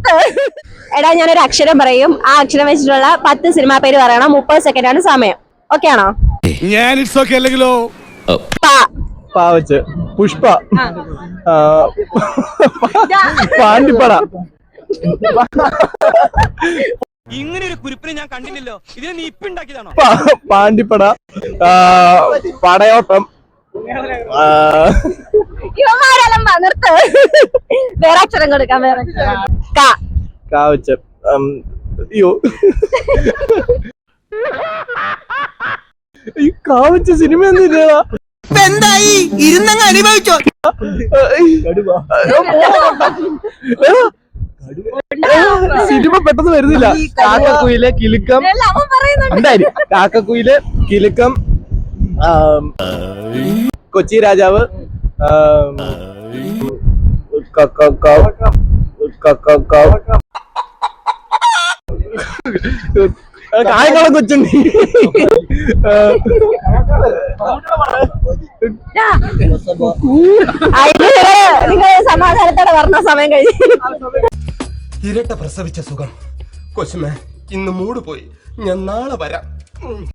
നിർത്ത്. എടാ ഞാനൊരു അക്ഷരം പറയും, ആ അക്ഷരം വെച്ചിട്ടുള്ള 10 സിനിമാ പേര് പറയണം. 30 സെക്കൻഡാണ് സമയം. ഓക്കെ ആണോ? അല്ലെങ്കിലോ? പുഷ്പ, പാണ്ടിപ്പട. ഇങ്ങനെ ഒരു കുരിപ്പിനെ ഞാൻ കണ്ടില്ലല്ലോ. ഇതിനെ നീ ഇപ്പൊ ഉണ്ടാക്കിയതാണോ? പാണ്ടിപ്പട, പടയോട്ടം. നിർത്ത്. വേറെ അക്ഷരം കൊടുക്കാം. വേറെ കാവച്ച്. അയ്യോ, ഈ കാവച്ച സിനിമ ഒന്നും എന്തായി ഇരുന്നങ്ങ് അനുഭവിച്ചോ. സിനിമ പെട്ടെന്ന് വരുന്നില്ല. കാക്കക്കുയിലെ കിലുക്കം എന്തായാലും കാക്കക്കുയില് കിലുക്കം, കൊച്ചി രാജാവ്, കായംകുളം കൊച്ചുണ്ണി, നിങ്ങൾ സമാധാനത്തോടെ പറഞ്ഞ സമയം കഴിഞ്ഞു. ഇരട്ട പ്രസവിച്ച സുഖം. കൊച്ചുമേ ഇന്ന് മൂട് പോയി, ഞാൻ നാളെ വരാം.